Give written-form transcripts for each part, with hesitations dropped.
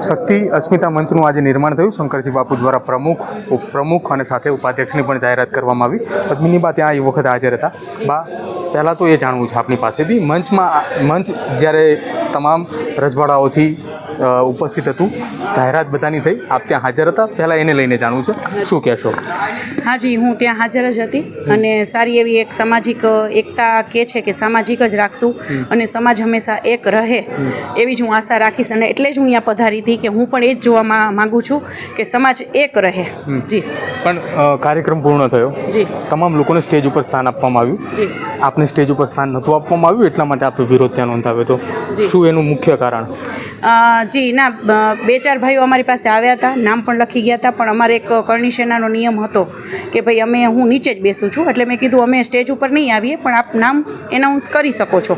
શક્તિ અસ્મિતા મંચનું આજે નિર્માણ થયું શંકરજી બાપુ દ્વારા પ્રમુખ ઉપપ્રમુખ અને સાથે ઉપાધ્યક્ષની પણ જાહેરાત કરવામાં આવી. પદ્મિની બા ત્યાં એ વખતે હાજર હતા. બા, પહેલાં તો એ જાણવું છે આપની પાસેથી, મંચ જ્યારે તમામ રજવાડાઓથી ઉપસ્થિત હતું, જાહેરાત બધાની થઈ, આપ ત્યાં હાજર હતા, પહેલાં એને લઈને જાણવું છે, શું કહેશો? હાજી, હું ત્યાં હાજર જ હતી અને સારી એવી એક સામાજિક એકતા કહે છે કે સામાજિક જ રાખશું અને સમાજ હંમેશા એક રહે એવી જ હું આશા રાખીશ અને એટલે જ હું અહીંયા પધારી હતી કે હું પણ એ જ જોવા માગું છું કે સમાજ એક રહે. જી. પણ કાર્યક્રમ પૂર્ણ થયો, જી, તમામ લોકોને સ્ટેજ ઉપર સ્થાન આપવામાં આવ્યું, જી, આપને સ્ટેજ ઉપર સ્થાન નહોતું આપવામાં આવ્યું, એટલા માટે આપણે વિરોધ ત્યાં નોંધાવ્યો હતો. શું એનું મુખ્ય કારણ? જી ના, 2-4 ભાઈઓ અમારી પાસે આવ્યા હતા, નામ પણ લખી ગયા હતા, પણ અમારે એક કરણી સેનાનો નિયમ હતો કે ભાઈ હું નીચે જ બેસું છું, એટલે મેં કીધું અમે સ્ટેજ ઉપર નહીં આવીએ પણ આપ નામ એનાઉન્સ કરી શકો છો.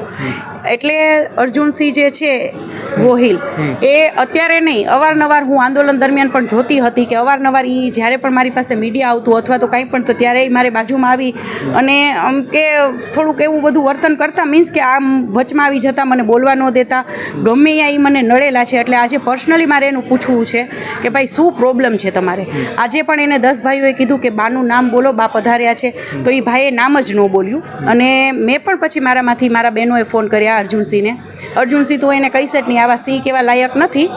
એટલે અર્જુનસિંહ જે છે ગોહિલ, એ અત્યારે નહીં, અવારનવાર હું આંદોલન દરમિયાન પણ જોતી હતી કે અવારનવાર એ જ્યારે પણ મારી પાસે મીડિયા આવતું અથવા તો કાંઈ પણ, તો ત્યારે એ મારે બાજુમાં આવી અને કે થોડુંક એવું બધું વર્તન કરતા, મીન્સ કે આમ વચમાં આવી જતા, મને બોલવા ન દેતા, ગમે ત્યાં એ મને નડેલા છે. એટલે આજે પર્સનલી મારે એનું પૂછવું છે કે ભાઈ શું પ્રોબ્લેમ છે તમારે? આજે પણ એને 10 ભાઈઓએ કીધું કે બાનું નામ બોલો, બા પધાર્યા છે, તો એ ભાઈએ નામ જ ન બોલ્યું. અને મેં પણ પછી મારામાંથી મારા બહેનોએ ફોન કર્યા અર્જુનસિંહને. અર્જુનસિંહ તો એને કહીશ જ નહીં, આવા સિંહ કેવા લાયક નથી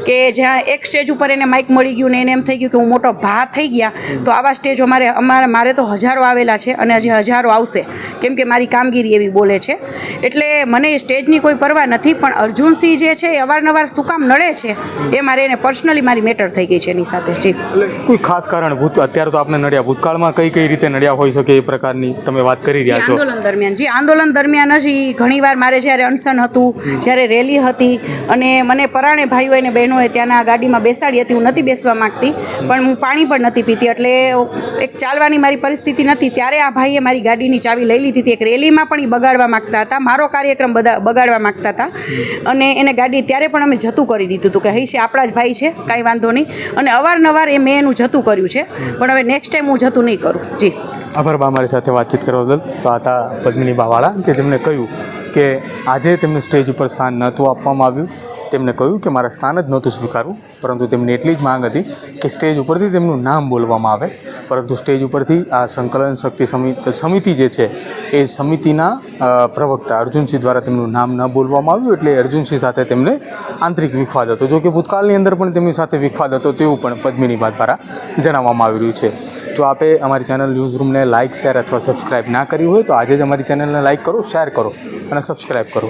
કે જ્યાં એક સ્ટેજ ઉપર એને માઇક મળી ગયું ને એને એમ થઈ ગયું કે હું મોટો ભા થઈ ગયા, તો આવા સ્ટેજો મારે તો હજારો આવેલા છે અને હજી હજારો આવશે, કેમ કે મારી કામગીરી એવી બોલે છે. એટલે મને એ સ્ટેજની કોઈ પરવા નથી, પણ અર્જુનસિંહ જે છે એ અવારનવાર શું કામ નડે છે એ મારે એને પર્સનલી મારી મેટર થઈ ગઈ છે એની સાથે. જી. કોઈ ખાસ કારણ અત્યારે તો આપણે નડ્યા, ભૂતકાળમાં કઈ રીતે નડ્યા હોઈ શકે એ પ્રકારની તમે વાત કરી રહ્યા છો? આંદોલન દરમિયાન જ ઘણીવાર મારે જ્યારે અનશન હતું, જ્યારે રેલી હતી અને મને પરાણે ભાઈઓ અને બહેનોએ ત્યાંના ગાડીમાં બેસાડી હતી, હું નથી બેસવા માગતી પણ હું પાણી પણ નથી પીતી, એટલે એક ચાલવાની મારી પરિસ્થિતિ નથી, ત્યારે આ ભાઈએ મારી ગાડીની ચાવી લઈ લીધી હતી. એક રેલીમાં પણ એ બગાડવા માગતા હતા, મારો કાર્યક્રમ બગાડવા માગતા હતા અને એને ગાડી ત્યારે પણ અમે જતું કરી દીધું હતું કે હઈ છે, આપણા જ ભાઈ છે, કાંઈ વાંધો નહીં. અને અવારનવાર મેં એનું જતું કર્યું છે, પણ હવે નેક્સ્ટ ટાઈમ હું જતું નહીં કરું. જી. આભાર બા, મારી સાથે વાતચીત કરવા બદલ. તો આ હતા પદ્મિની બાવાળા કે જેમણે કહ્યું કે આજે તેમને સ્ટેજ ઉપર સ્થાન નહોતું આપવામાં આવ્યું. તેમણે કહ્યું કે મારા સ્થાન જ નહોતું સ્વીકારવું, પરંતુ તેમની એટલી જ માંગ હતી કે સ્ટેજ ઉપરથી તેમનું નામ બોલવામાં આવે, પરંતુ સ્ટેજ ઉપરથી આ સંકલન શક્તિ સમિતિ જે છે એ સમિતિના પ્રવક્તા અર્જુનસિંહ દ્વારા તેમનું નામ ન બોલવામાં આવ્યું, એટલે અર્જુનસિંહ સાથે તેમને આંતરિક વિખવાદ હતો. જો કે ભૂતકાળની અંદર પણ તેમની સાથે વિખવાદ હતો તેવું પણ પદ્મિની બા દ્વારા જણાવવામાં આવી રહ્યું છે. જો આપે અમારી ચેનલ ન્યૂઝરૂમને લાઇક, શેર અથવા સબસ્ક્રાઇબ ના કરી હોય તો આજે જ અમારી ચેનલને લાઇક કરો, શેર કરો અને સબસ્ક્રાઇબ કરો.